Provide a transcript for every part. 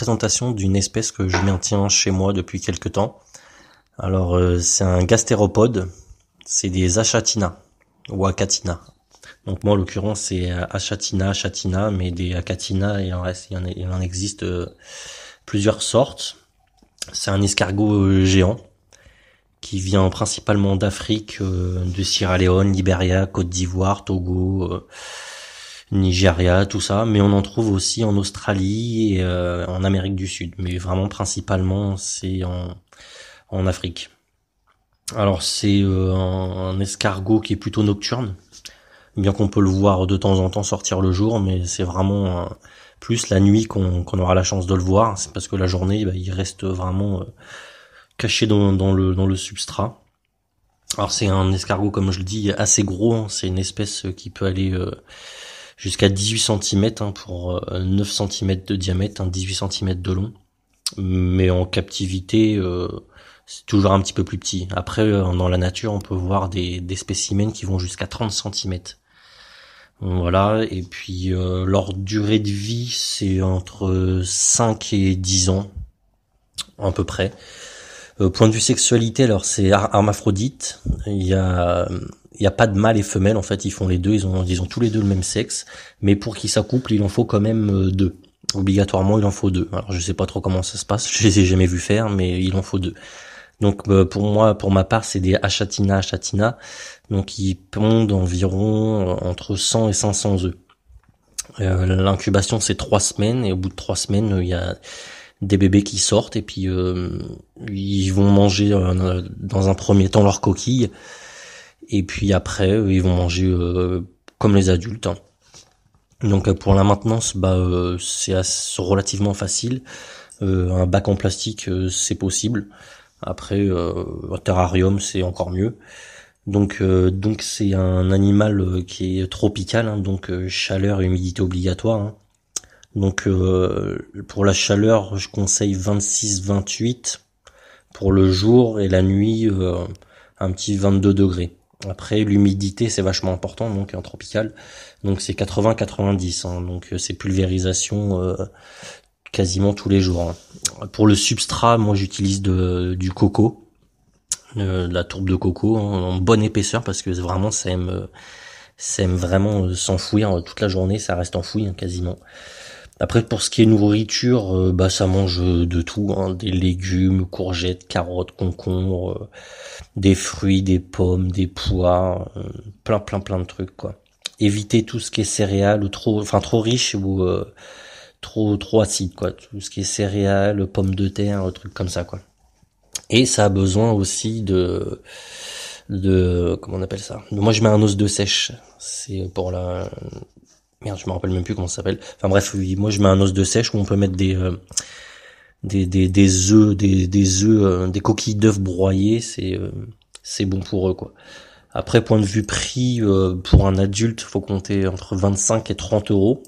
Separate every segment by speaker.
Speaker 1: présentation d'une espèce que je maintiens chez moi depuis quelque temps. Alors c'est un gastéropode, c'est des achatina ou achatina. Donc moi en l'occurrence c'est achatina, mais des achatina il en existe plusieurs sortes. C'est un escargot géant qui vient principalement d'Afrique, de Sierra Leone, Libéria, Côte d'Ivoire, Togo, Nigeria, tout ça, mais on en trouve aussi en Australie et en Amérique du Sud, mais vraiment principalement c'est en Afrique. Alors c'est un escargot qui est plutôt nocturne, bien qu'on peut le voir de temps en temps sortir le jour, mais c'est vraiment plus la nuit qu'on aura la chance de le voir. C'est parce que la journée, il reste vraiment caché dans le substrat. Alors c'est un escargot, comme je le dis, assez gros, hein. C'est une espèce qui peut aller jusqu'à 18 cm pour 9 cm de diamètre, 18 cm de long. Mais en captivité, c'est toujours un petit peu plus petit. Après, dans la nature, on peut voir des spécimens qui vont jusqu'à 30 cm. Voilà, et puis leur durée de vie, c'est entre 5 et 10 ans, à peu près. Point de vue sexualité, alors c'est hermaphrodite. Il y a pas de mâle et femelle, en fait, ils font les deux, ils ont tous les deux le même sexe, mais pour qu'ils s'accouplent, il en faut quand même deux. Obligatoirement, il en faut deux. Alors je sais pas trop comment ça se passe, je les ai jamais vus faire, mais il en faut deux. Donc pour ma part, c'est des achatina. Donc ils pondent environ entre 100 et 500 œufs. L'incubation c'est 3 semaines, et au bout de 3 semaines, il y a des bébés qui sortent, et puis ils vont manger dans un premier temps leur coquille, et puis après ils vont manger comme les adultes, hein. Donc pour la maintenance, c'est relativement facile. Un bac en plastique, c'est possible. Après un terrarium, c'est encore mieux. Donc c'est un animal qui est tropical, hein, donc chaleur et humidité obligatoire, hein. Donc pour la chaleur, je conseille 26-28 pour le jour, et la nuit un petit 22 degrés. Après l'humidité c'est vachement important, donc en tropical, donc c'est 80-90, hein, donc c'est pulvérisation quasiment tous les jours, hein. Pour le substrat, moi j'utilise du coco, de la tourbe de coco, hein, en bonne épaisseur, parce que vraiment ça aime vraiment s'enfouir toute la journée, ça reste enfoui, hein, quasiment. Après pour ce qui est nourriture, ça mange de tout, hein, des légumes, courgettes, carottes, concombres, des fruits, des pommes, des pois, plein de trucs, quoi. Éviter tout ce qui est céréales ou trop riche ou trop acide, quoi. Tout ce qui est céréales, pommes de terre, trucs comme ça, quoi. Et ça a besoin aussi de comment on appelle ça. Moi je mets un os de sèche. C'est pour la merde, je me rappelle même plus comment ça s'appelle. Enfin bref, oui, moi je mets un os de sèche où on peut mettre des œufs, des coquilles d'œufs broyées, c'est bon pour eux, quoi. Après, point de vue prix, pour un adulte, faut compter entre 25 et 30 euros.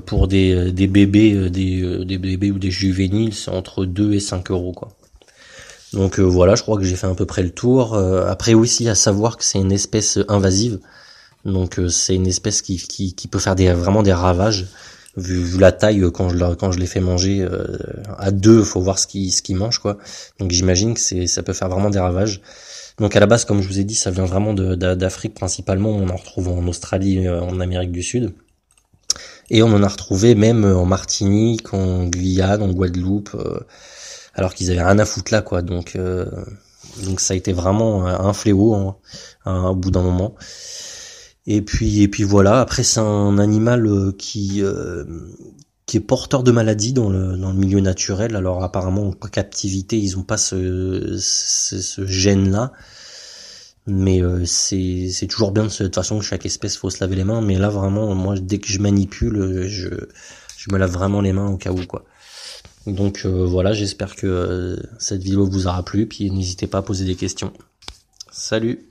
Speaker 1: Pour des bébés, des bébés ou des juvéniles, c'est entre 2 et 5 euros, quoi. Donc voilà, je crois que j'ai fait à peu près le tour. Après aussi à savoir que c'est une espèce invasive. Donc c'est une espèce qui peut faire vraiment des ravages. Vu la taille, quand je les fais manger à deux, faut voir ce qu'ils mangent, quoi. Donc j'imagine que ça peut faire vraiment des ravages. Donc à la base, comme je vous ai dit, ça vient vraiment d'Afrique principalement. On en retrouve en Australie, en Amérique du Sud. Et on en a retrouvé même en Martinique, en Guyane, en Guadeloupe, alors qu'ils avaient rien à foutre là, quoi. Donc ça a été vraiment un fléau, hein, au bout d'un moment. Et puis voilà. Après c'est un animal qui est porteur de maladies dans le milieu naturel. Alors apparemment en captivité ils ont pas ce gène là. Mais c'est toujours bien de toute façon, chaque espèce faut se laver les mains, mais là vraiment moi dès que je manipule, je me lave vraiment les mains au cas où, quoi. Donc voilà, j'espère que cette vidéo vous aura plu, puis n'hésitez pas à poser des questions. Salut.